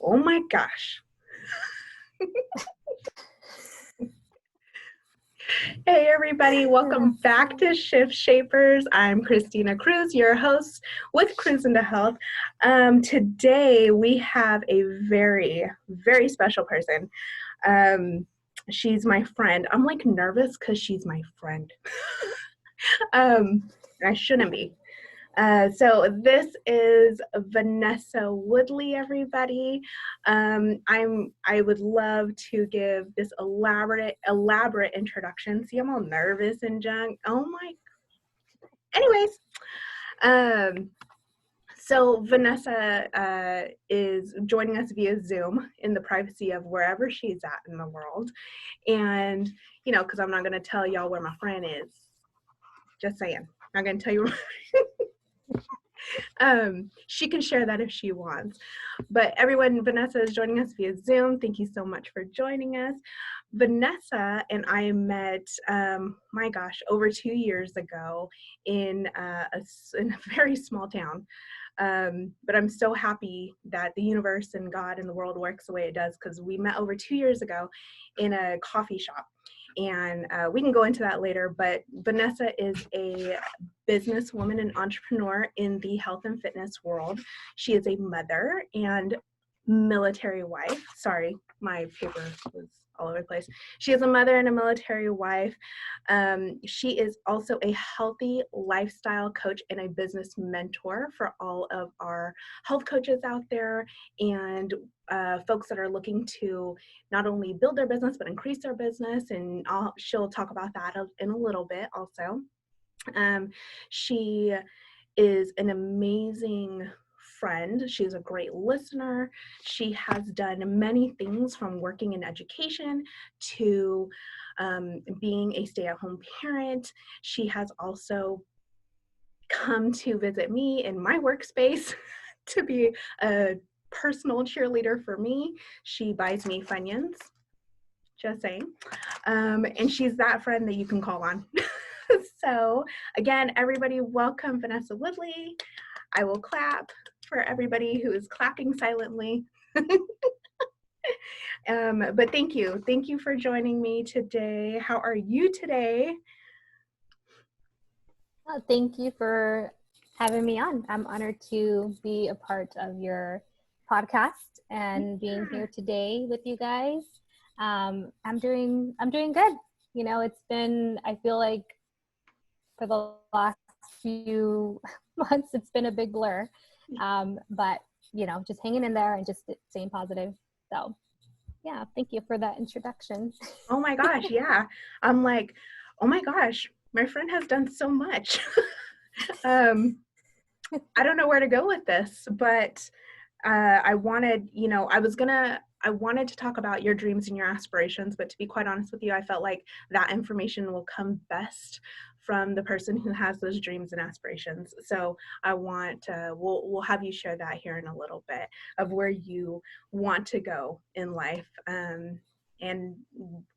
Oh my gosh. Hey everybody, welcome back to Shift Shapers. I'm Christina Cruz, your host with Cruise into Health. Today we have a very, very special person. She's my friend. I'm like nervous because she's my friend. I shouldn't be. So this is Vanessa Woodley, everybody. I would love to give this elaborate introduction. See, I'm all nervous and junk. Oh my. Anyways, so Vanessa is joining us via Zoom in the privacy of wherever she's at in the world. And, you know, because I'm not going to tell y'all where my friend is. Just saying. I'm not going to tell you she can share that if she wants. But everyone, Vanessa is joining us via Zoom. Thank you so much for joining us. Vanessa and I met, my gosh, over 2 years ago in a very small town. But I'm so happy that the universe and God and the world works the way it does, because we met over 2 years ago in a coffee shop. And we can go into that later, but Vanessa is a businesswoman and entrepreneur in the health and fitness world. She is a mother and military wife. Sorry, my paper was all over the place. She is a mother and a military wife. She is also a healthy lifestyle coach and a business mentor for all of our health coaches out there and folks that are looking to not only build their business, but increase their business. And she'll talk about that in a little bit also. She is an amazing friend. She's a great listener. She has done many things, from working in education to being a stay-at-home parent. She has also come to visit me in my workspace to be a personal cheerleader for me. She buys me Funyuns, just saying. And she's that friend that you can call on. So again, everybody, welcome Vanessa Woodley. I will clap for everybody who is clapping silently. But thank you for joining me today. How are you today? Thank you for having me on. I'm honored to be a part of your podcast and being here today with you guys. I'm doing good. You know, it's been, I feel like for the last few months, it's been a big blur. But you know, just hanging in there and just staying positive. So yeah, thank you for that introduction. Oh my gosh, yeah. I'm like, oh my gosh, my friend has done so much. I don't know where to go with this, but I wanted to talk about your dreams and your aspirations, but to be quite honest with you, I felt like that information will come best from the person who has those dreams and aspirations. So I want we'll have you share that here in a little bit of where you want to go in life, and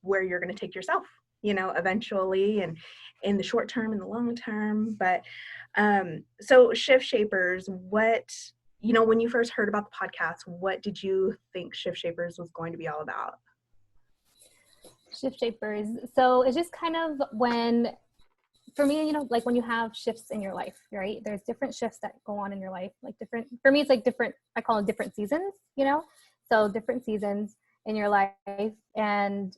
where you're going to take yourself, you know, eventually, and in the short term and the long term. But so Shift Shapers, what, you know, when you first heard about the podcast, what did you think Shift Shapers was going to be all about? Shift Shapers. So it's just kind of when, for me, you know, like when you have shifts in your life, right? There's different shifts that go on in your life, like different, for me, it's like different, I call it different seasons, you know? So different seasons in your life, and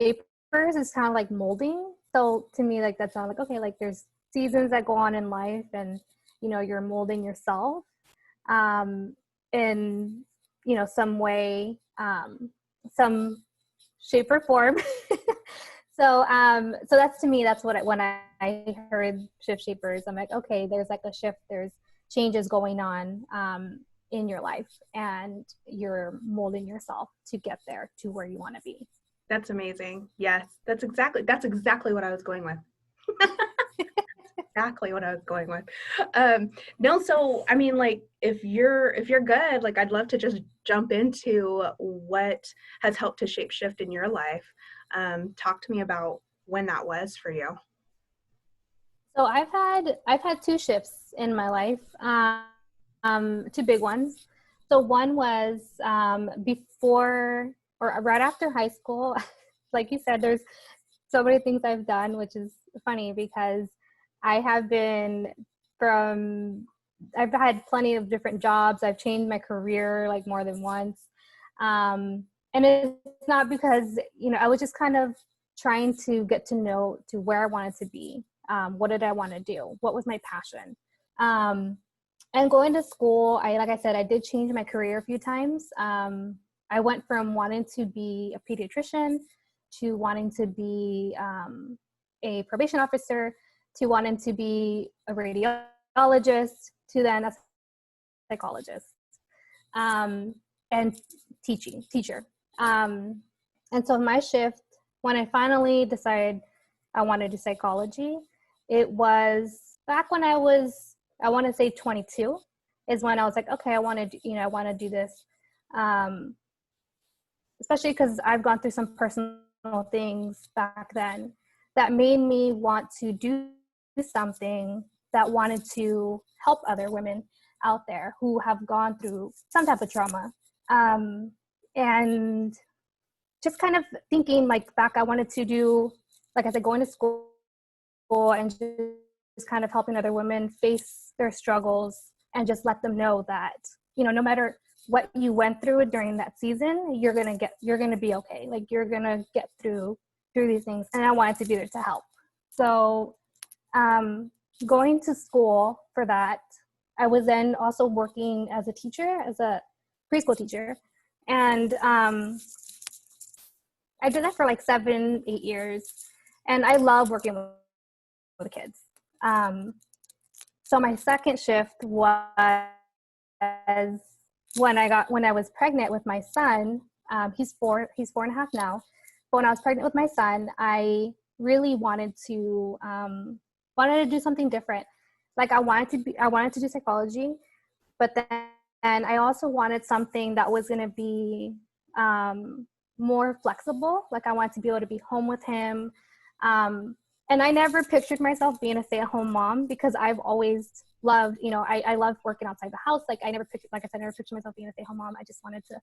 Shapers is kind of like molding. So to me, like, that sounds like, okay, like there's seasons that go on in life, and, you know, you're molding yourself in, you know, some way, some shape or form. So that's, to me, that's what when I heard Shift Shapers, I'm like, okay, there's like a shift, there's changes going on in your life, and you're molding yourself to get there to where you want to be. That's amazing. Yes, that's exactly what I was going with. Exactly what I was going with. No, so I mean, like, if you're good, like, I'd love to just jump into what has helped to shape shift in your life. Talk to me about when that was for you. So I've had 2 shifts in my life, 2 big ones. So one was before or right after high school. Like you said, there's so many things I've done, which is funny because I have been I've had plenty of different jobs. I've changed my career like more than once. And it's not because, I was just kind of trying to get to know to where I wanted to be. What did I want to do? What was my passion? And going to school, like I said, I did change my career a few times. I went from wanting to be a pediatrician to wanting to be a probation officer to wanting to be a radiologist to then a psychologist and teacher. And so my shift, when I finally decided I wanted to do psychology, it was back when I want to say 22 is when I was like, okay, I want to do this. Especially because I've gone through some personal things back then that made me want to do something that wanted to help other women out there who have gone through some type of trauma. And just kind of thinking like back, I wanted to do, like I said, going to school and just kind of helping other women face their struggles and just let them know that, no matter what you went through during that season, you're going to be okay. Like you're going to get through these things. And I wanted to be there to help. So, going to school for that, I was then also working as a teacher, as a preschool teacher. And, I did that for like 7-8 years. And I love working with kids. So my second shift was when I was pregnant with my son. He's 4.5 now. But when I was pregnant with my son, I really wanted to do something different. Like I wanted to do psychology, but then I also wanted something that was going to be more flexible. Like I wanted to be able to be home with him. And I never pictured myself being a stay-at-home mom because I've always loved, I loved working outside the house. Like I never pictured myself being a stay-at-home mom. I just wanted to,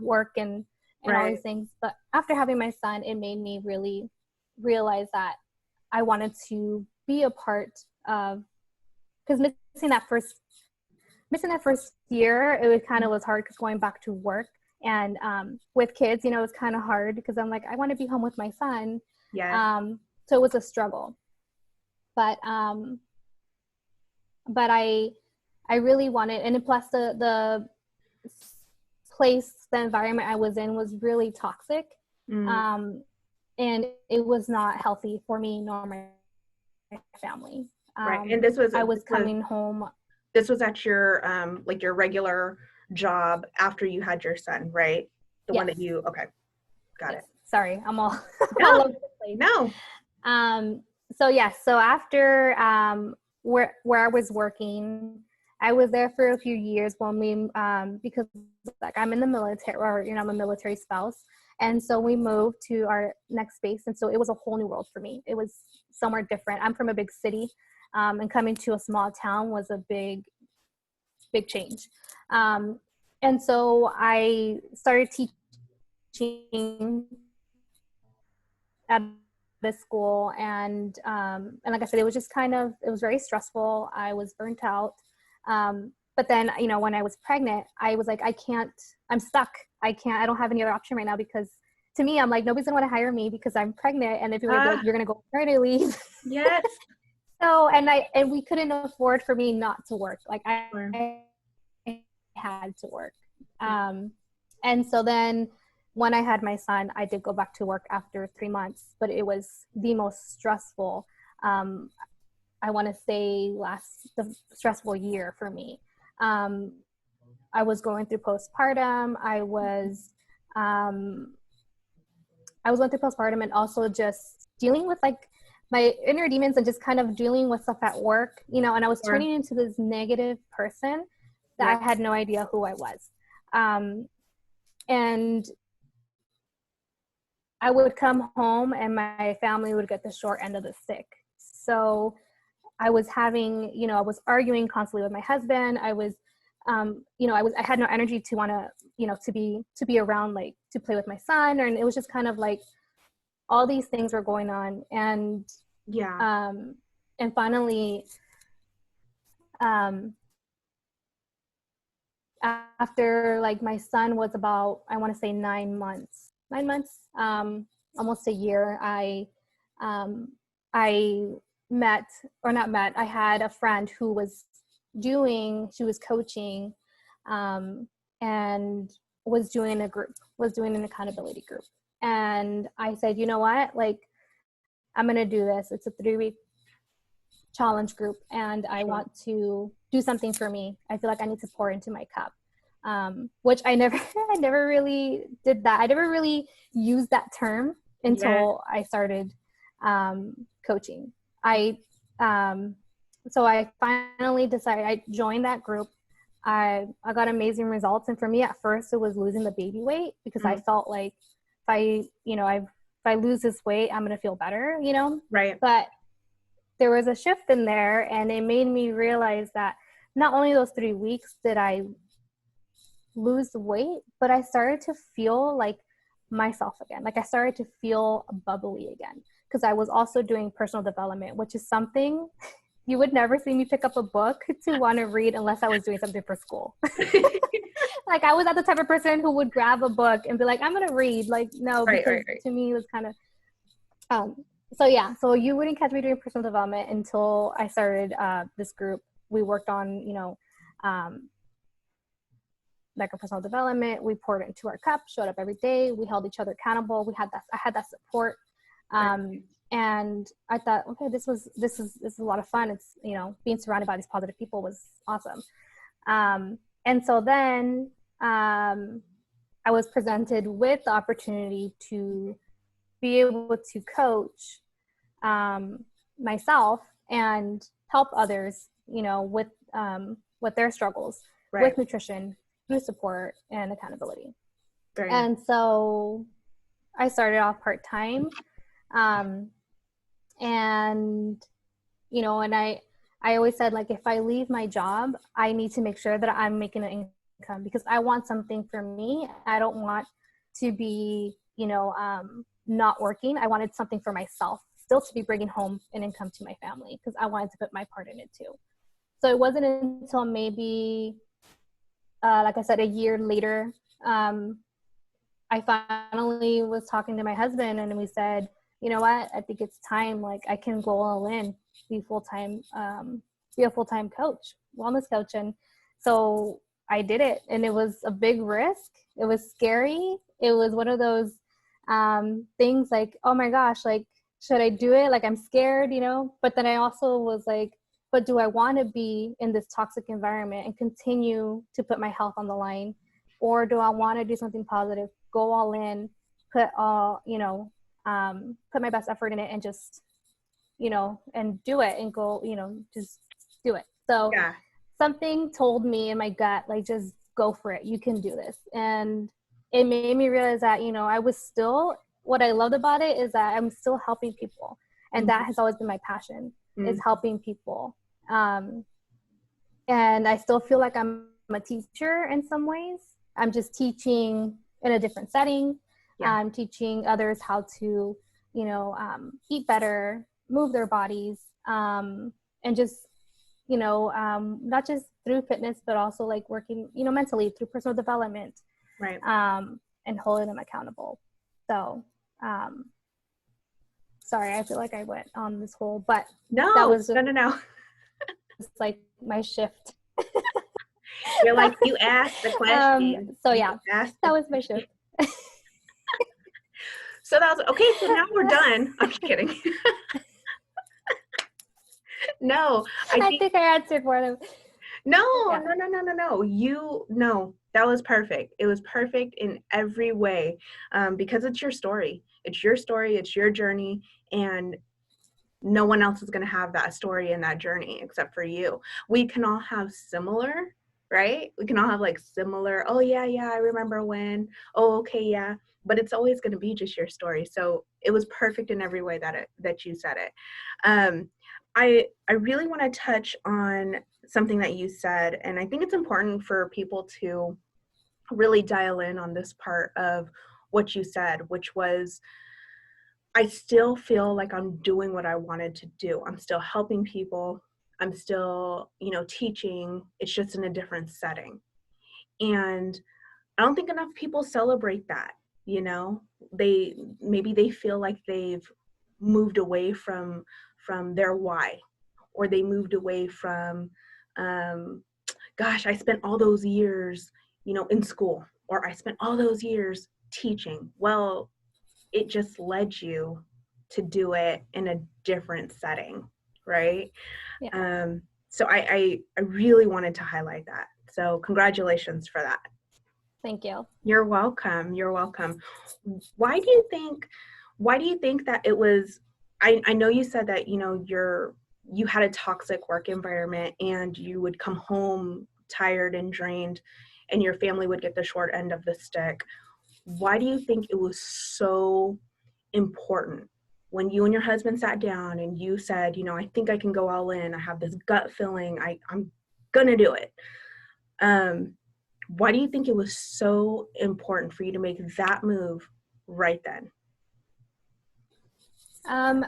work and all these things. But after having my son, it made me really realize that I wanted to be a part of, because missing that first year, it kind of was hard because going back to work and with kids, it was kind of hard because I'm like, I want to be home with my son. Yeah. So it was a struggle, but I really wanted, and plus the environment I was in was really toxic. And it was not healthy for me nor my family. Right. And I was coming home. This was at your like your regular job after you had your son, right? The one that you, okay. Got it. Sorry, I'm all, no, all over the place. No. So after where I was working, I was there for a few years when we because like I'm in the military, or I'm a military spouse, and so we moved to our next base, and so it was a whole new world for me. It was somewhere different. I'm from a big city, and coming to a small town was a big change. And so I started teaching at the school, and like I said, it was just it was very stressful. I was burnt out. But then, when I was pregnant, I was like, I'm stuck. I don't have any other option right now, because to me, I'm like, nobody's gonna want to hire me because I'm pregnant. And if you're like, you're gonna go maternity leave. Yes. So, and we couldn't afford for me not to work. Like I had to work. And so then when I had my son, I did go back to work after 3 months, but it was the most stressful, I want to say the stressful year for me. I was going through postpartum. I was going through postpartum, and also just dealing with like my inner demons and just kind of dealing with stuff at work, and I was turning into this negative person that I had no idea who I was. And I would come home and my family would get the short end of the stick. So I was having, I was arguing constantly with my husband. I was I had no energy to want to, to be around, like to play with my son. And it was just kind of like all these things were going on. And, and finally, after like my son was about, I want to say 9 months, almost a year, I had a friend who was coaching, and was doing an accountability group. And I said, you know what, like, I'm going to do this. It's a 3-week challenge group, and I want to do something for me. I feel like I need to pour into my cup, which I never really did that. I never really used that term until I started coaching. So I finally decided, I joined that group. I got amazing results. And for me, at first, it was losing the baby weight, because I felt like if I lose this weight, I'm going to feel better, Right. But there was a shift in there, and it made me realize that not only those 3 weeks did I lose weight, but I started to feel like myself again. Like I started to feel bubbly again, because I was also doing personal development, which is something you would never see me pick up a book to want to read unless I was doing something for school. Like I was not the type of person who would grab a book and be like, I'm going to read. Like, no, because to me it was kind of, so you wouldn't catch me doing personal development until I started this group. We worked on, like a personal development. We poured it into our cup, showed up every day. We held each other accountable. I had that support. And I thought, okay, this is a lot of fun. It's, being surrounded by these positive people was awesome. And so then I was presented with the opportunity to be able to coach myself and help others, with their struggles, with nutrition, food support, and accountability. Right. And so I started off part-time. And I always said, like, if I leave my job, I need to make sure that I'm making an income, because I want something for me. I don't want to be, not working. I wanted something for myself, still to be bringing home an income to my family, because I wanted to put my part in it too. So it wasn't until maybe, like I said, a year later, I finally was talking to my husband, and we said, you know what, I think it's time, like I can go all in, be a full-time coach, wellness coach. And so I did it, and it was a big risk. It was scary. It was one of those things like, oh my gosh, like, should I do it? Like, I'm scared, but then I also was like, but do I want to be in this toxic environment and continue to put my health on the line? Or do I want to do something positive, go all in, put my best effort in it, and just, and do it, and go, just do it. So something told me in my gut, like, just go for it. You can do this. And it made me realize that, I was still, what I loved about it is that I'm still helping people. And that has always been my passion, is helping people. And I still feel like I'm a teacher in some ways. I'm just teaching in a different setting. I'm teaching others how to, eat better, move their bodies, and just, not just through fitness, but also like working, mentally through personal development, right? And holding them accountable. So, sorry, I feel like I went on this whole, but no. It's like my shift. You're like, you asked the question. So yeah, that was my shift. So that was, okay, so now we're done. I'm just kidding. No. I think I answered one of them. No. That was perfect. It was perfect in every way, because it's your story. It's your story. It's your journey. And no one else is going to have that story and that journey except for you. We can all have similar, right? We can all have like similar, oh yeah, I remember when, oh, okay, yeah. But it's always going to be just your story. So it was perfect in every way that you said it. I really want to touch on something that you said, and I think it's important for people to really dial in on this part of what you said, which was, I still feel like I'm doing what I wanted to do. I'm still helping people. I'm still, teaching. It's just in a different setting. And I don't think enough people celebrate that. Maybe they feel like they've moved away from their why, or they moved away from, gosh, I spent all those years, in school, or I spent all those years teaching. Well, it just led you to do it in a different setting, right? Yeah. So I really wanted to highlight that. So congratulations for that. Thank you. You're welcome. You're welcome. Why do you think that it was, I know you said that, you had a toxic work environment and you would come home tired and drained and your family would get the short end of the stick. Why do you think it was so important when you and your husband sat down and you said, I think I can go all in. I have this gut feeling. I'm going to do it. Why do you think it was so important for you to make that move right then?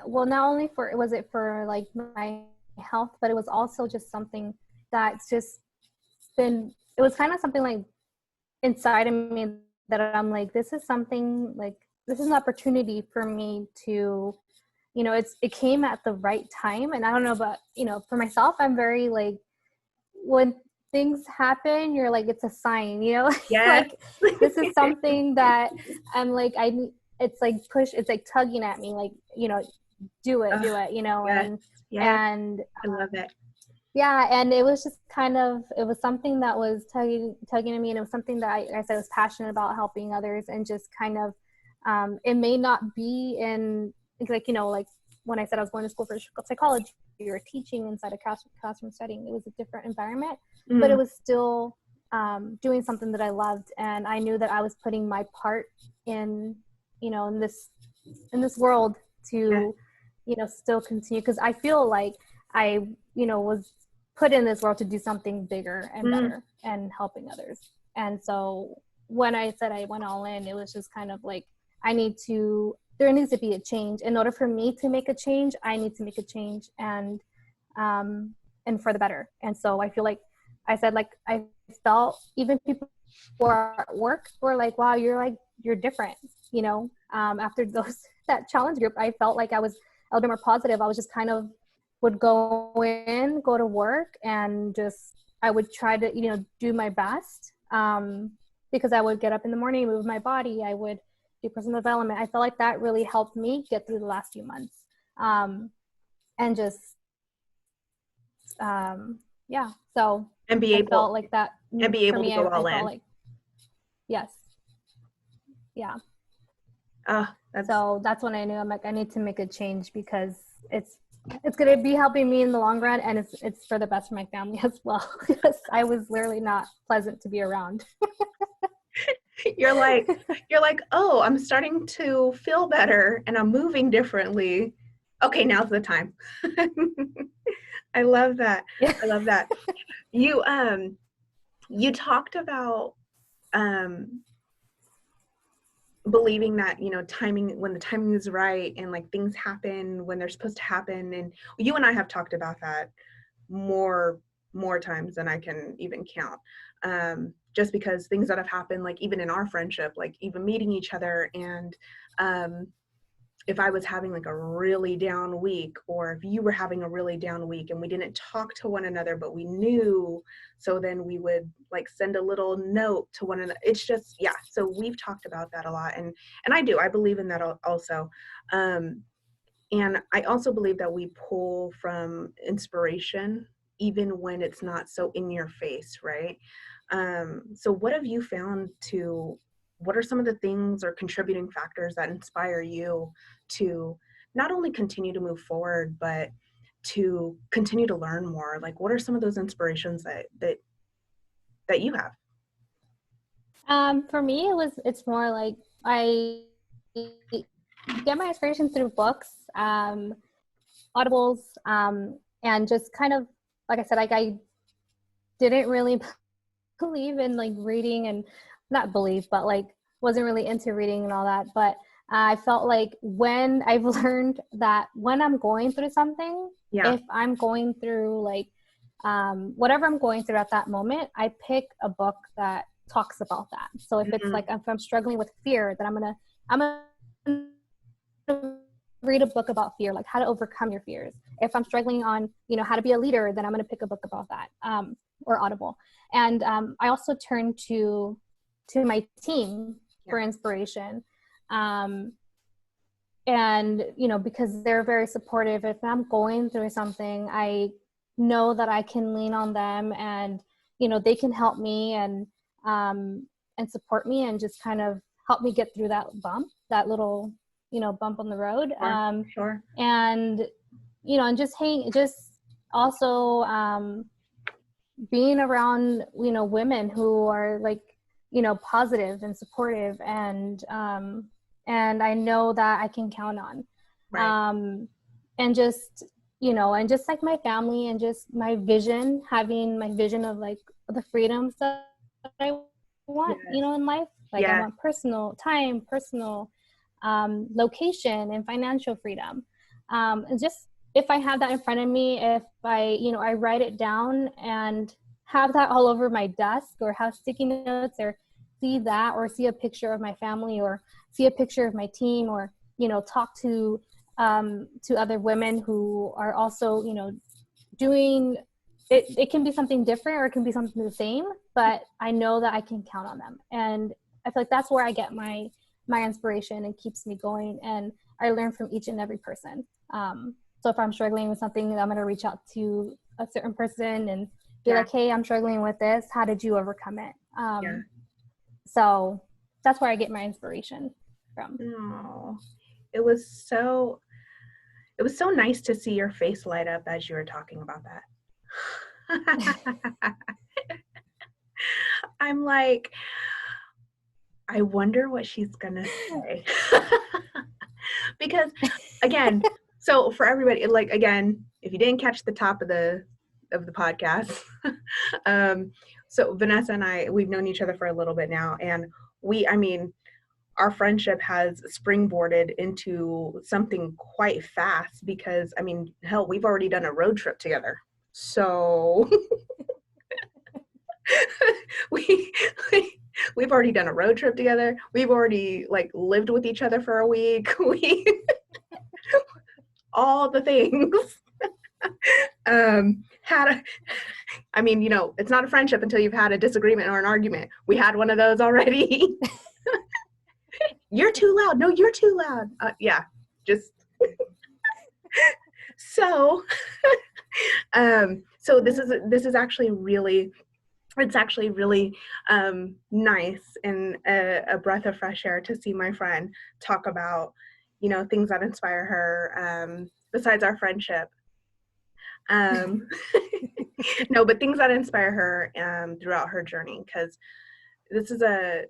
Well, not only was it for like my health, but it was also just something that's just it was kind of something like inside of me that I'm like, this is something like, this is an opportunity for me to, it came at the right time. And I don't know, but, for myself, I'm very like, when things happen, you're like, it's a sign, Yes. like this is something that I'm like, it's like it's like tugging at me, like, do it, Yes. and I love it. yeah, and it was just it was something that was tugging at me, and it was something that I said I was passionate about, helping others, and just kind of, it may not be in, like, like when I said I was going to school for psychology or teaching inside a classroom setting, it was a different environment, but it was still doing something that I loved, and I knew that I was putting my part in, in this world to, still continue, because I feel like I, was put in this world to do something bigger and better and helping others. And so when I said I went all in, it was just kind of like, there needs to be a change. In order for me to make a change, I need to make a change, and for the better. And so I feel like I said, like, I felt even people who are at work were like, wow, you're different, after that challenge group. I felt like I was a little bit more positive. I was just kind of would go to work, and just, I would try to, do my best, because I would get up in the morning, move my body, I would do personal development. I felt like that really helped me get through the last few months. And just, yeah. So And be I able felt like that. and be able for me, to go all I felt in. like, yes. Yeah. That's So that's when I knew, I'm like, I need to make a change, because it's going to be helping me in the long run, and it's for the best for my family as well, because I was literally not pleasant to be around. you're like, oh, I'm starting to feel better and I'm moving differently. Okay, now's the time. I love that. I love that. You talked about believing that, timing, when the timing is right, and like things happen when they're supposed to happen. And you and I have talked about that more times than I can even count. Just because things that have happened, like even in our friendship, like even meeting each other, and if I was having like a really down week, or if you were having a really down week and we didn't talk to one another, but we knew, so then we would like send a little note to one another. It's just, yeah. So we've talked about that a lot. And I believe in that also. And I also believe that we pull from inspiration, even when it's not so in your face, right? So what have you found what are some of the things or contributing factors that inspire you to not only continue to move forward, but to continue to learn more? Like, what are some of those inspirations that you have? For me, it's more like I get my inspiration through books, audibles, and just kind of, like I said, like I didn't really believe in like reading, and not believe, but like wasn't really into reading and all that. But I felt like when I've learned that when I'm going through something, Yeah. if I'm going through like whatever I'm going through at that moment, I pick a book that talks about that. So if it's like, if I'm struggling with fear, then I'm gonna read a book about fear, like how to overcome your fears. If I'm struggling on, how to be a leader, then I'm going to pick a book about that, or Audible. And I also turn to my team for inspiration. And, because they're very supportive. If I'm going through something, I know that I can lean on them, and, they can help me and support me, and just kind of help me get through that little, bump on the road. Sure. And, and just also being around, women who are like, positive and supportive, and I know that I can count on. Right. And just, and just like my family, and just my vision, having my vision of like the freedoms that I want, in life. Like I want personal time, personal location, and financial freedom. And just, if I have that in front of me, if I, I write it down and have that all over my desk, or have sticky notes, or see that, or see a picture of my family, or see a picture of my team, or, talk to other women who are also, doing it. It can be something different, or it can be something the same, but I know that I can count on them. And I feel like that's where I get my inspiration, and keeps me going. And I learn from each and every person. So if I'm struggling with something, I'm going to reach out to a certain person and be like, hey, I'm struggling with this. How did you overcome it? So that's where I get my inspiration from. Oh, it was so nice to see your face light up as you were talking about that. I'm like, I wonder what she's gonna say. Because again, so for everybody, like, again, if you didn't catch the top of the podcast, so Vanessa and I, we've known each other for a little bit now, and our friendship has springboarded into something quite fast, because hell, we've already done a road trip together. So we've already done a road trip together. We've already like lived with each other for a week. All the things. It's not a friendship until you've had a disagreement or an argument. We had one of those already. You're too loud. No, you're too loud. So this is actually really, it's actually really nice, and a breath of fresh air to see my friend talk about, things that inspire her, besides our friendship. No, but things that inspire her throughout her journey, because this is and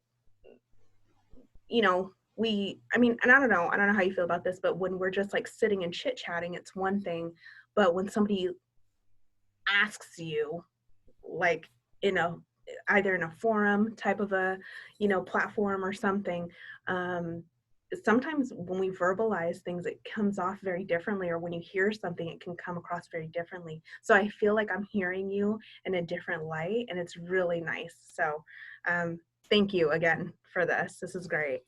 I don't know how you feel about this, but when we're just like sitting and chit chatting, it's one thing, but when somebody asks you, like, either in a forum type of a, platform or something, sometimes when we verbalize things, it comes off very differently, or when you hear something, it can come across very differently. So I feel like I'm hearing you in a different light, and it's really nice. So thank you again for this. This is great.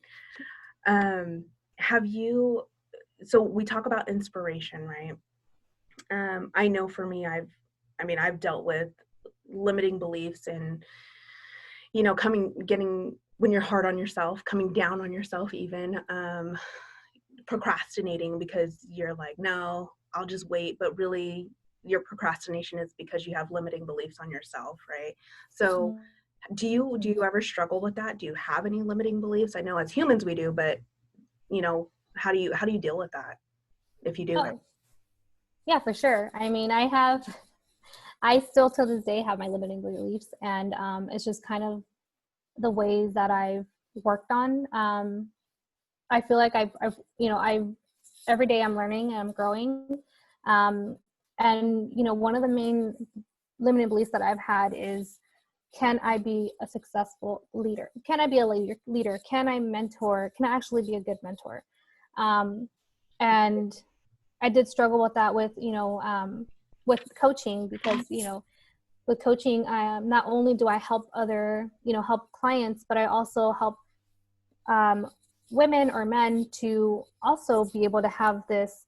So we talk about inspiration, right? I know for me, I've dealt with limiting beliefs, and, when you're hard on yourself, coming down on yourself, even procrastinating because you're like, no, I'll just wait. But really, your procrastination is because you have limiting beliefs on yourself, right? So do you ever struggle with that? Do you have any limiting beliefs? I know as humans we do, but how do you deal with that, if you do? Oh, yeah, for sure. I still to this day have my limiting beliefs, and it's just kind of the ways that I've worked on. I feel like I've every day I'm learning and I'm growing. And one of the main limiting beliefs that I've had is, can I be a successful leader? Can I be a leader? Can I mentor? Can I actually be a good mentor? And I did struggle with that with, with coaching, because, with coaching, not only do I help help clients, but I also help women or men to also be able to have this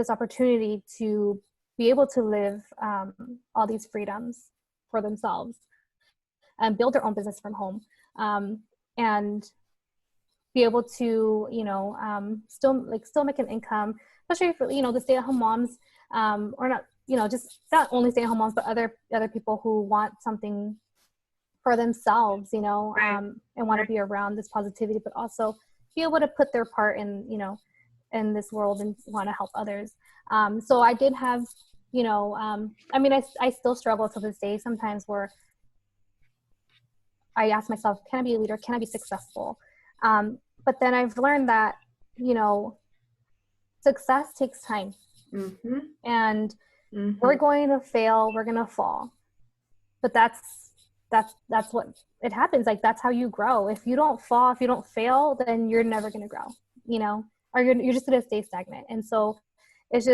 opportunity to be able to live all these freedoms for themselves and build their own business from home, and be able to still make an income, especially for the stay-at-home moms, or not, just not only stay-at-home moms, but other people who want something for themselves, Right. and want to be around this positivity, but also be able to put their part in in this world and want to help others. So I did have, I still struggle to this day sometimes, where I ask myself, can I be a leader? Can I be successful? But then I've learned that, success takes time. Mm-hmm. And we're going to fail, we're going to fall. But that's what it happens. Like, that's how you grow. If you don't fall, if you don't fail, then you're never going to grow, or you're just going to stay stagnant. And so it's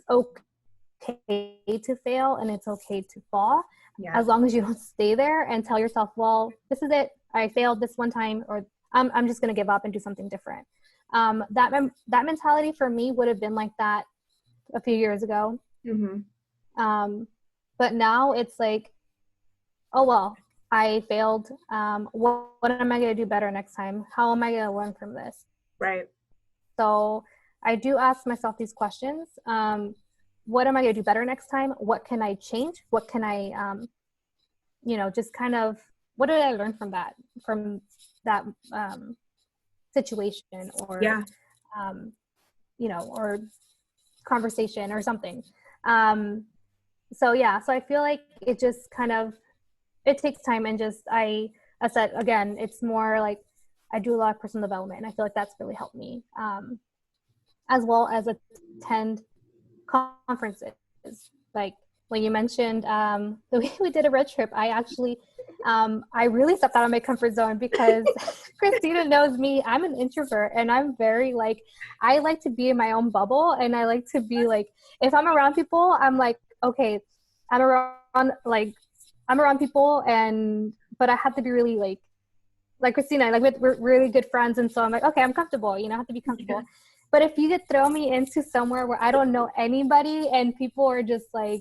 okay to fail, and it's okay to fall, as long as you don't stay there and tell yourself, well, this is it, I failed this one time, or I'm just going to give up and do something different. That mentality for me would have been like that a few years ago. But now it's like, oh, well, I failed. What am I going to do better next time? How am I going to learn from this? Right. So I do ask myself these questions. What am I going to do better next time? What can I change? What can I, just kind of, what did I learn from that situation, or, or conversation or something. So I feel like it just kind of, it takes time, and just, I said, again, it's more like I do a lot of personal development, and I feel like that's really helped me, as well as attend conferences. Like when you mentioned the way we did a road trip, I actually I really stepped out of my comfort zone, because Christina knows me. I'm an introvert, and I'm very I like to be in my own bubble, and I like to be if I'm around people, I'm like, okay, I'm around people, but I have to be really like Christina, we're really good friends, and so I'm like, okay, I'm comfortable, I have to be comfortable. But if you could throw me into somewhere where I don't know anybody, and people are just I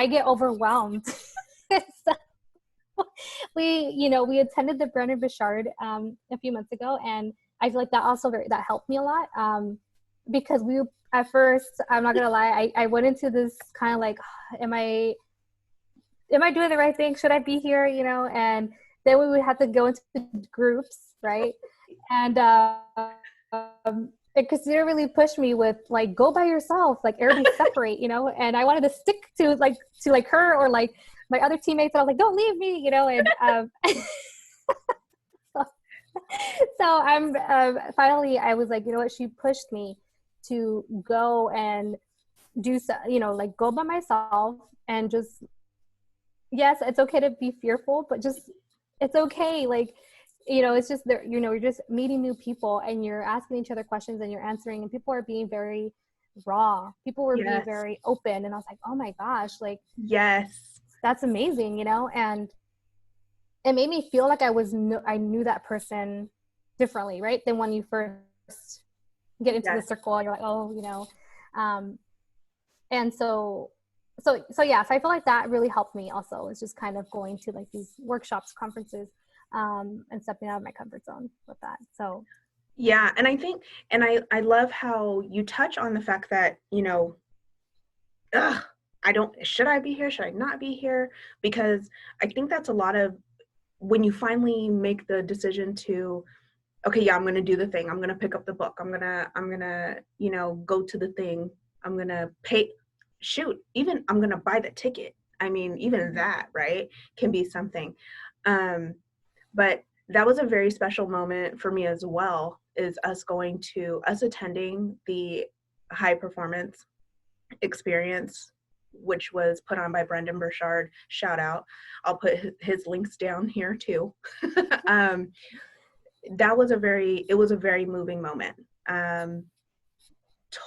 get overwhelmed. So we attended the Brenner Bouchard a few months ago, and I feel like that also that helped me a lot, because at first, I'm not gonna lie, I went into this kind of am I doing the right thing? Should I be here? And then we would have to go into groups, right? And Christina really pushed me with go by yourself, everybody separate, and I wanted to stick to her or my other teammates, and I was like, don't leave me, and so I'm finally, I was like, you know what, she pushed me to go and do so, go by myself, and just, yes, it's okay to be fearful, but just, it's okay. It's just there, you're just meeting new people, and you're asking each other questions, and you're answering, and people are being very raw. People were being very open, and I was like, oh my gosh, yes, that's amazing, and it made me feel like I knew that person differently, right? Than when you first get into the circle, and you're like, oh, and so I feel like that really helped me also. It's just kind of going to these workshops, conferences, and stepping out of my comfort zone with that. So yeah, and I think, and I love how you touch on the fact that should I be here? Should I not be here? Because I think that's a lot of when you finally make the decision to, okay, yeah, I'm going to do the thing. I'm going to pick up the book. I'm going to, go to the thing. I'm going to even I'm going to buy the ticket. I mean, even that, right, can be something. But that was a very special moment for me as well, is us attending the high performance experience which was put on by Brendan Burchard. Shout out. I'll put his links down here too. It was a very moving moment.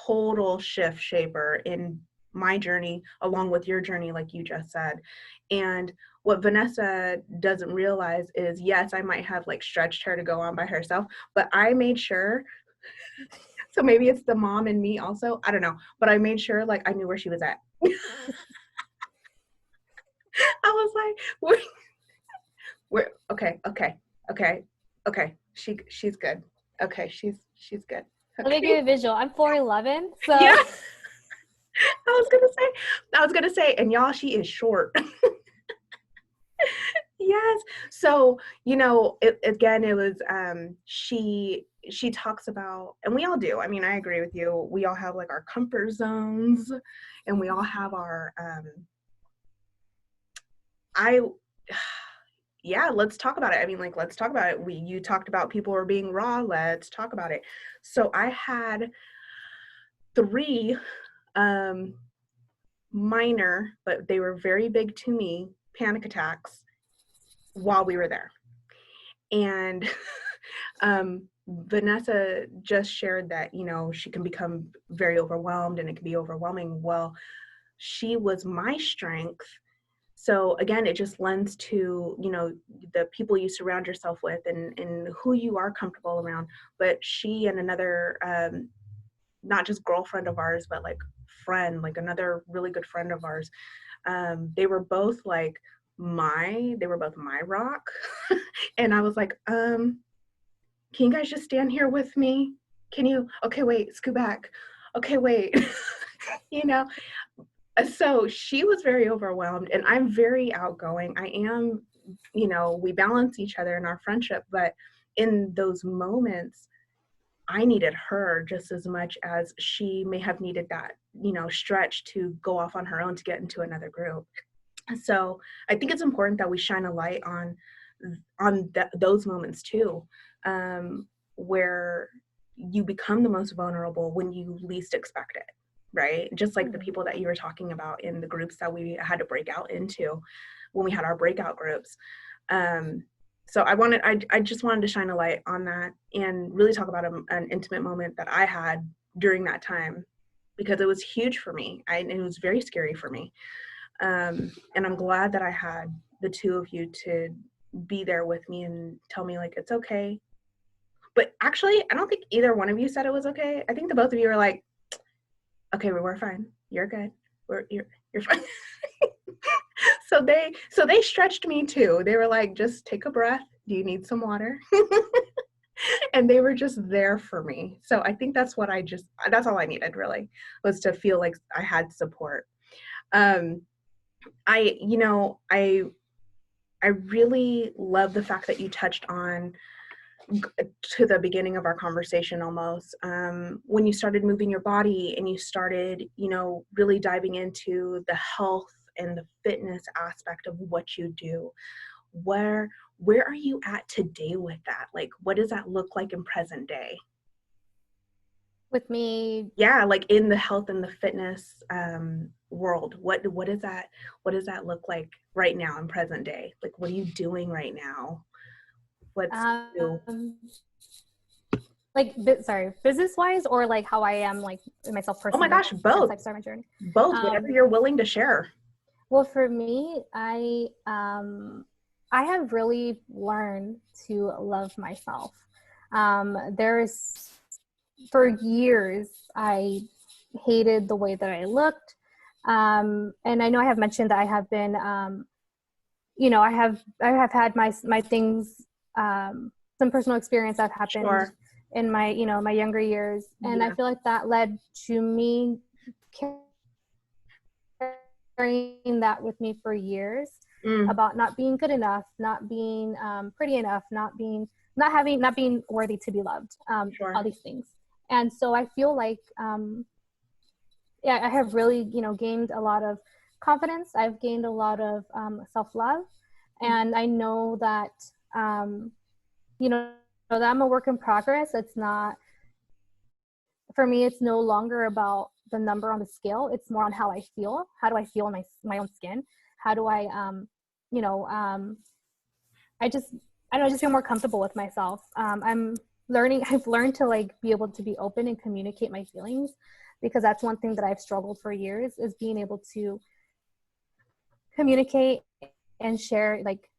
Total shift shaper in my journey, along with your journey, like you just said. And what Vanessa doesn't realize is, yes, I might have like stretched her to go on by herself, but I made sure, so maybe it's the mom and me also, I don't know, but I made sure like I knew where she was at. I was like, we're okay. She's good. Okay, she's good. Okay. Let me give you a visual. I'm 4'11", so yeah. I was gonna say, and y'all, she is short. Yes. So, you know, it was, she talks about, and we all do. I mean, I agree with you. We all have like our comfort zones, and we all have our, yeah, let's talk about it. I mean, like, let's talk about it. You talked about people were being raw. Let's talk about it. So I had 3, minor, but they were very big to me, panic attacks while we were there. And Vanessa just shared that, you know, she can become very overwhelmed and it can be overwhelming. Well, she was my strength. So again, it just lends to, you know, the people you surround yourself with and who you are comfortable around. But she and another, not just girlfriend of ours, but like friend, like another really good friend of ours, they were both like my rock. And I was like, can you guys just stand here with me? Can you, okay, wait, scoot back. Okay, wait, you know? So she was very overwhelmed, and I'm very outgoing. I am, you know, we balance each other in our friendship, but in those moments, I needed her just as much as she may have needed that, you know, stretch to go off on her own to get into another group. So I think it's important that we shine a light on those moments too, where you become the most vulnerable when you least expect it, right? Just like the people that you were talking about in the groups that we had to break out into when we had our breakout groups. So I just wanted to shine a light on that and really talk about an intimate moment that I had during that time, because it was huge for me. It was very scary for me. And I'm glad that I had the 2 of you to be there with me and tell me like, it's okay. But actually, I don't think either one of you said it was okay. I think the both of you were like, okay, we're fine. You're good. You're fine. So they stretched me too. They were like, just take a breath. Do you need some water? And they were just there for me. So I think that's all I needed really, was to feel like I had support. I really love the fact that you touched on, to the beginning of our conversation almost, when you started moving your body and you started, you know, really diving into the health and the fitness aspect of what you do. Where are you at today with that? Like, what does that look like in present day? with me, Yeah, like in the health and the fitness world, what does that look like right now in present day? Like, what are you doing right now? What's new? like, business wise, or like how I am, like myself Oh my personally. gosh, both. Since I've started my journey. Whatever you're willing to share. Well, for me, I have really learned to love myself. For years, I hated the way that I looked. And I know I have mentioned that I have been, you know, I have had my things, some personal experience that happened Sure. in my, you know, my younger years. And Yeah. I feel like that led to me carrying that with me for years, about not being good enough, not being pretty enough, not being worthy to be loved, Sure. all these things. And so I feel like, I have really, you know, gained a lot of confidence. I've gained a lot of self-love. And I know that, you know, that I'm a work in progress. It's not, for me, it's no longer about the number on the scale. It's more on how I feel. How do I feel in my own skin? How do I, I don't know, I just feel more comfortable with myself. I've learned to like be able to be open and communicate my feelings, because that's one thing that I've struggled for years, is being able to communicate and share, like,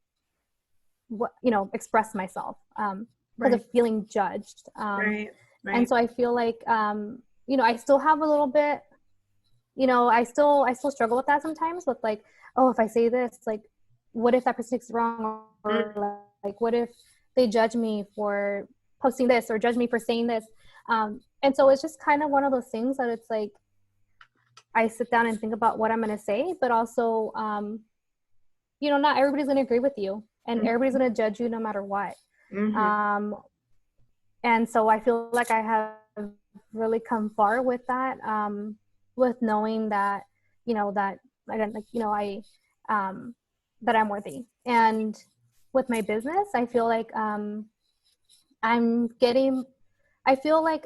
what, express myself, because of feeling judged. Right. And so I feel like, I still have a little bit, I still struggle with that sometimes, with like, oh, if I say this, like, what if that person takes it wrong? Or like, what if they judge me for posting this, or judge me for saying this? And so it's just kind of one of those things that it's like, I sit down and think about what I'm going to say, but also, not everybody's going to agree with you, and everybody's going to judge you no matter what. And so I feel like I have really come far with that, with knowing that, that again, like, that I'm worthy. And with my business, I feel like, I feel like,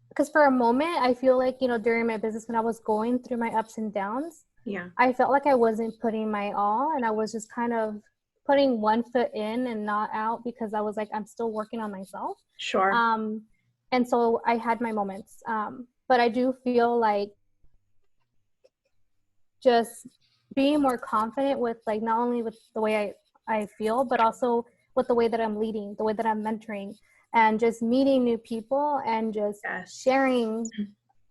because for a moment, I feel like, during my business, when I was going through my ups and downs, I felt like I wasn't putting my all, and I was just kind of putting one foot in and not out, because I was like, I'm still working on myself. Sure. And so I had my moments. But I do feel like just being more confident with, like, not only with the way I feel, but also with the way that I'm leading, the way that I'm mentoring, and just meeting new people, and just sharing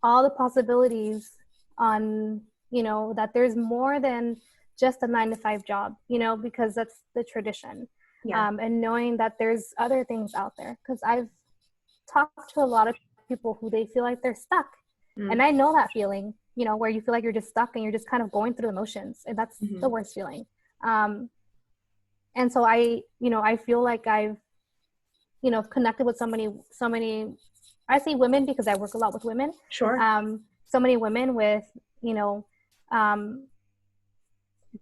all the possibilities on, that there's more than just a 9-to-5 job, because that's the tradition. And knowing that there's other things out there, because I've talked to a lot of people who they feel like they're stuck. And I know that feeling, where you feel like you're just stuck and you're just kind of going through the motions, and that's the worst feeling. And so I feel like I've, connected with so many, I say women because I work a lot with women. Sure. So many women with,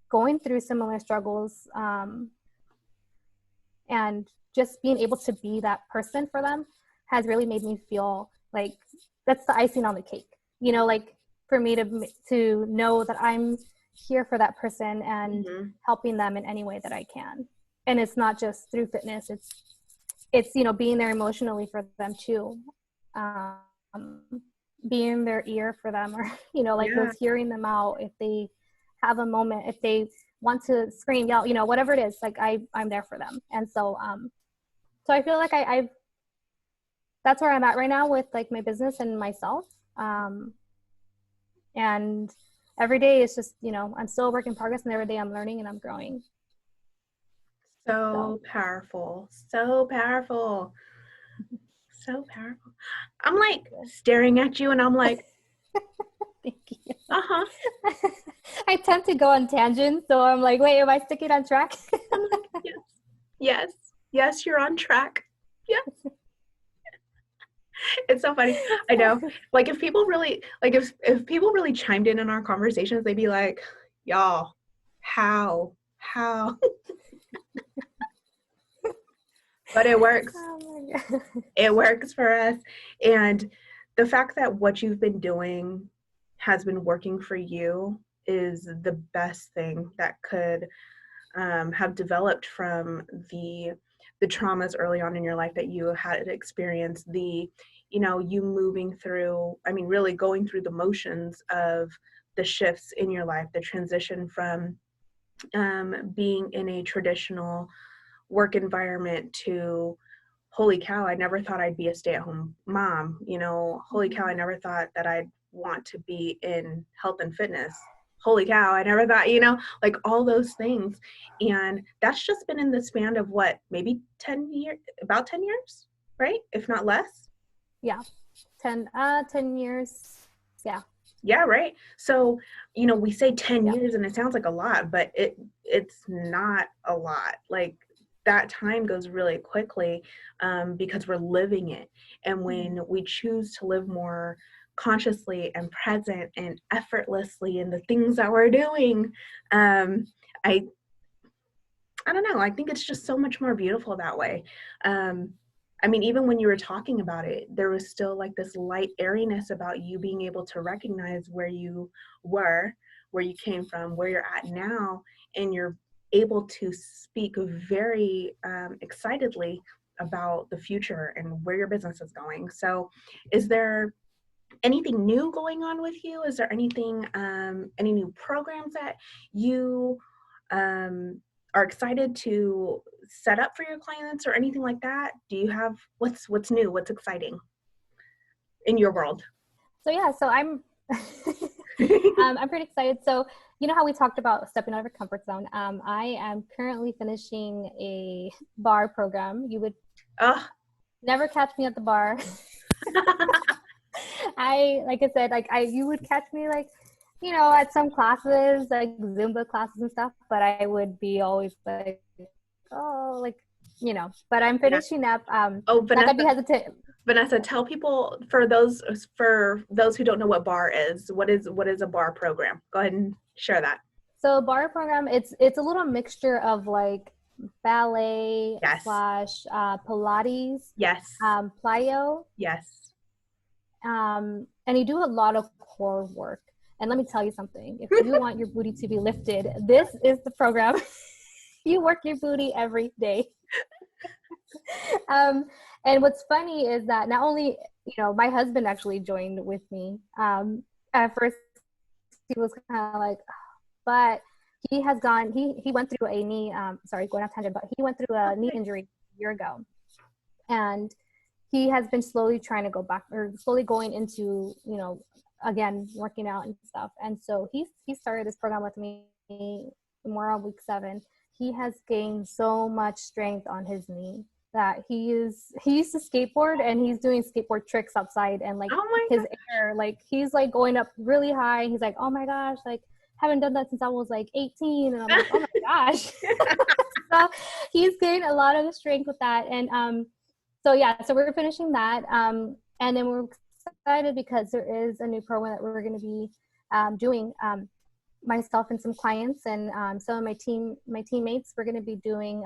going through similar struggles, and just being able to be that person for them has really made me feel like that's the icing on the cake, like, for me to know that I'm here for that person and helping them in any way that I can. And it's not just through fitness, it's being there emotionally for them too, being their ear for them, or just hearing them out if they have a moment, if they want to scream, yell, whatever it is, like, I'm there for them. And so so I feel like I've that's where I'm at right now with, like, my business and myself. And every day is just, I'm still a work in progress, and every day I'm learning and I'm growing. So powerful. So powerful. So powerful. I'm like staring at you, and I'm like, thank you. I tend to go on tangents, so I'm like, wait, am I sticking on track? I'm like, yes, you're on track. Yes. It's so funny. I know. Like, if people really chimed in our conversations, they'd be like, y'all, how? But it works. Oh my God. It works for us. And the fact that what you've been doing has been working for you is the best thing that could have developed from the traumas early on in your life that you had experienced, you moving through, really going through the motions of the shifts in your life, the transition from being in a traditional work environment to, holy cow, I never thought I'd be a stay-at-home mom. Holy cow, I never thought that I'd want to be in health and fitness. Holy cow, I never thought, like, all those things. And that's just been in the span of what, maybe 10 years, about 10 years, right? If not less. Yeah. 10 years. Yeah. Yeah, right. So, we say 10 years and it sounds like a lot, but it's not a lot. Like, that time goes really quickly because we're living it. And when we choose to live more consciously and present and effortlessly in the things that we're doing, I don't know, I think it's just so much more beautiful that way. I mean, even when you were talking about it, there was still like this light airiness about you being able to recognize where you were, where you came from, where you're at now, and you're able to speak very excitedly about the future and where your business is going. So is there anything new going on with you? Is there anything, any new programs that you are excited to set up for your clients or anything like that? Do you have, what's new, what's exciting in your world? So yeah, so I'm I'm pretty excited. So you know how we talked about stepping out of your comfort zone. I am currently finishing a bar program. You would never catch me at the bar. Like I said, you would catch me like, you know, at some classes, like Zumba classes and stuff, but I would be always like, oh, like, you know, but I'm finishing up. Vanessa, not to be hesitant. Vanessa, tell people, for those who don't know what bar is, what is a bar program? Go ahead and share that. So bar program, it's a little mixture of like ballet / Pilates, plyo, and you do a lot of core work. And let me tell you something, if you want your booty to be lifted, this is the program. You work your booty every day. And what's funny is that not only, you know, my husband actually joined with me. At first he was kind of like, but he has gone, he went through a knee, sorry, going off tangent, but he went through a knee injury a year ago. And he has been slowly trying to go back, or slowly going into, you know, again, working out and stuff. And so he started this program with me. We're on week 7. He has gained so much strength on his knee that he used to skateboard, and he's doing skateboard tricks outside, and like his air, like he's like going up really high. He's like, oh my gosh, like haven't done that since I was like 18. And I'm like, oh my gosh. So he's gained a lot of strength with that. And so yeah, so we're finishing that. And then we're excited because there is a new program that we're going to be doing. Myself and some clients and some of my teammates, we're going to be doing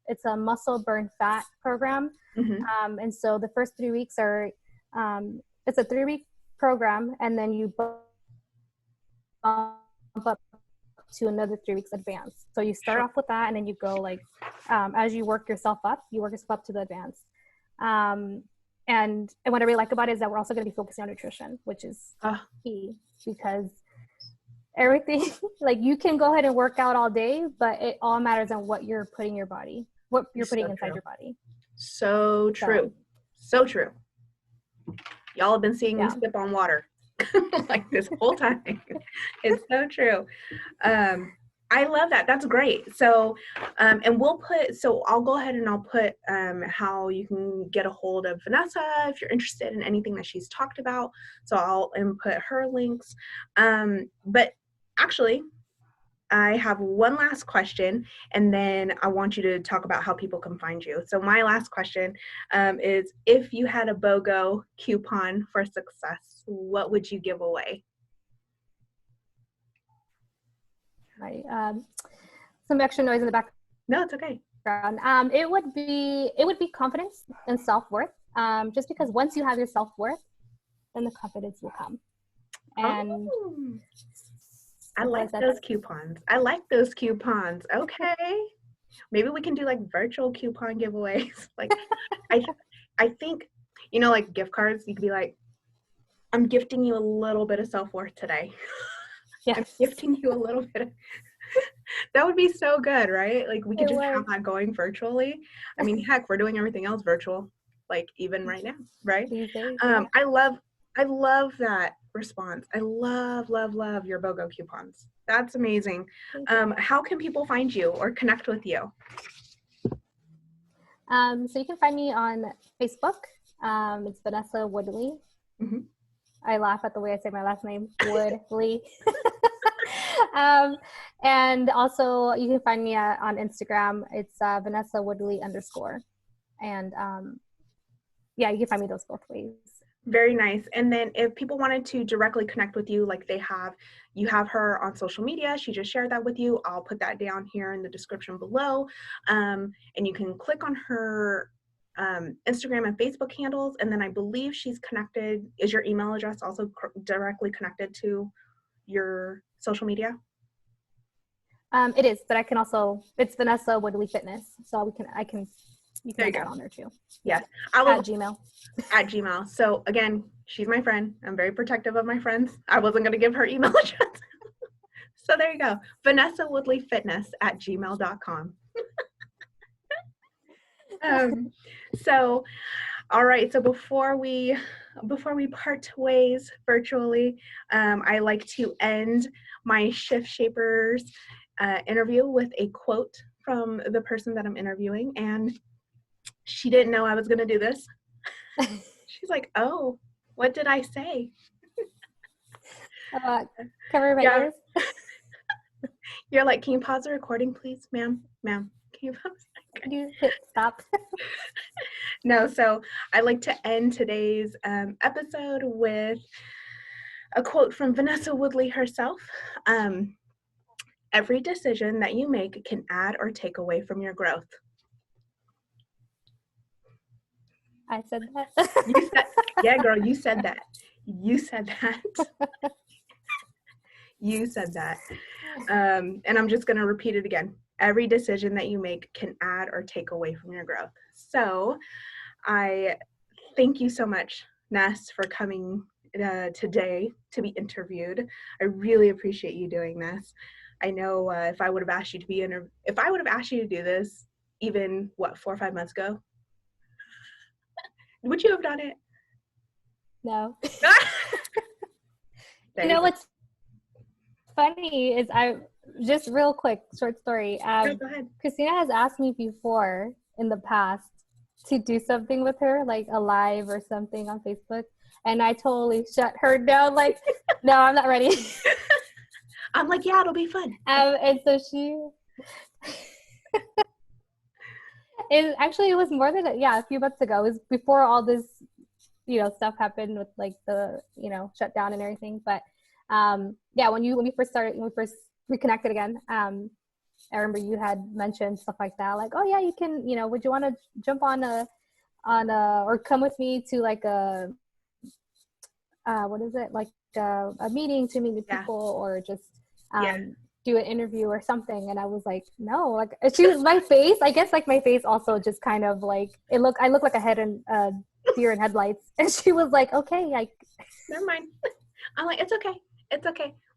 it's a muscle burn fat program. Mm-hmm. And so the first 3 weeks are it's a 3-week program, and then you bump up to another 3 weeks advance. So you start off with that, and then you go like as you work yourself up to the advance. And what I really like about it is that we're also going to be focusing on nutrition, which is key, because everything, like you can go ahead and work out all day, but it all matters on what you're putting in your body, what you're putting inside your body. So true. So true. Y'all have been seeing me sip on water like this whole time. It's so true. I love that. That's great. So, and I'll go ahead and I'll put how you can get a hold of Vanessa if you're interested in anything that she's talked about. So I'll input her links. But actually, I have one last question, and then I want you to talk about how people can find you. So my last question is, if you had a BOGO coupon for success, what would you give away? Right. Some extra noise in the background. No, it's okay. It would be confidence and self-worth. Just because once you have your self-worth, then the confidence will come. And I like those coupons. Okay. Maybe we can do like virtual coupon giveaways. Like I think, you know, like gift cards, you could be like, I'm gifting you a little bit of self-worth today. Yes. I'm gifting you a little bit of, that would be so good, right? Like we could just have that going virtually. I mean, heck, we're doing everything else virtual, like even right now, right? I love that response. I love your BOGO coupons. That's amazing. How can people find you or connect with you? So you can find me on Facebook. It's Vanessa Woodley. Mm-hmm. I laugh at the way I say my last name, Woodley. And also you can find me on Instagram. It's Vanessa Woodley _. And you can find me those both ways. Very nice. And then if people wanted to directly connect with you, like you have her on social media, she just shared that with you. I'll put that down here in the description below. And you can click on her Instagram and Facebook handles. And then I believe she's connected. Is your email address also directly connected to your social media? It is, but I can also, it's Vanessa Woodley Fitness. So you can add that on there too. Yes. At Gmail. At Gmail. So again, she's my friend. I'm very protective of my friends. I wasn't going to give her email address. So there you go. Vanessa Woodley Fitness at gmail.com. So, all right. So before we part ways virtually, I like to end my Shift Shapers interview with a quote from the person that I'm interviewing, and she didn't know I was going to do this. She's like, "Oh, what did I say?" Cover my ears. You're like, "Can you pause the recording, please, ma'am? Ma'am, can you pause?" Can you hit stop? No, so I like to end today's episode with a quote from Vanessa Woodley herself. Every decision that you make can add or take away from your growth. I said that. Yeah, girl, you said that. You said that. You said that. And I'm just going to repeat it again. Every decision that you make can add or take away from your growth. So I thank you so much, Ness, for coming today to be interviewed. I really appreciate you doing this. I know if I would have asked you to do this even 4 or 5 months ago, would you have done it? No. You know what's funny is just real quick, short story. Go ahead. Christina has asked me before in the past to do something with her, like a live or something on Facebook. And I totally shut her down. Like, no, I'm not ready. I'm like, yeah, it'll be fun. And so it was more than a few months ago. It was before all this, stuff happened with like the, shutdown and everything. But when we first reconnected again, I remember you had mentioned stuff like that, like, oh yeah, you can, would you want to jump on or come with me to like a meeting to meet with people, or just do an interview or something. And I was like, no, like my face also just kind of like I look like a deer in headlights. And she was like, okay, like never mind. I'm like, it's okay,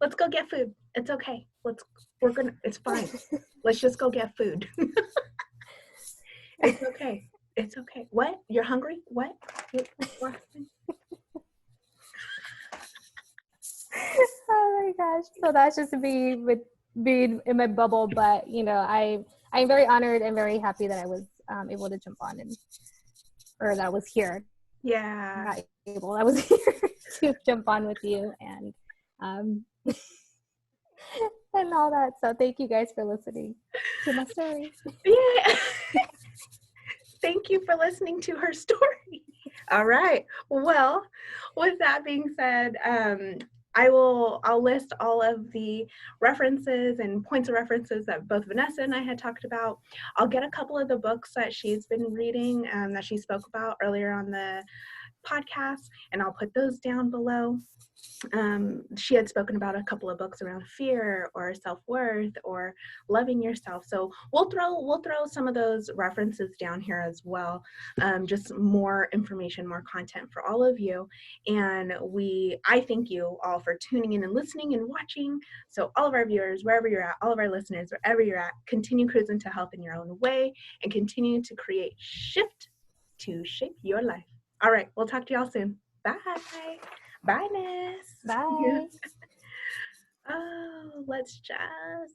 let's go get food. It's okay, it's fine. Let's just go get food. It's okay. What, you're hungry? What? Oh my gosh. So that's just me with being in my bubble. But I'm very honored and very happy that I was able to jump on or that I was here. Yeah. Not able. I was here to jump on with you and and all that. So thank you guys for listening to my story. Yeah. Thank you for listening to her story. All right. Well, with that being said, I'll list all of the references and points of references that both Vanessa and I had talked about. I'll get a couple of the books that she's been reading that she spoke about earlier on the podcast, and I'll put those down below. She had spoken about a couple of books around fear or self-worth or loving yourself. So we'll throw some of those references down here as well. Just more information, more content for all of you. And I thank you all for tuning in and listening and watching. So all of our viewers, wherever you're at, all of our listeners, wherever you're at, continue cruising to health in your own way and continue to create shift to shape your life. All right, we'll talk to y'all soon. Bye. Bye, Ness. Bye. Oh, let's just.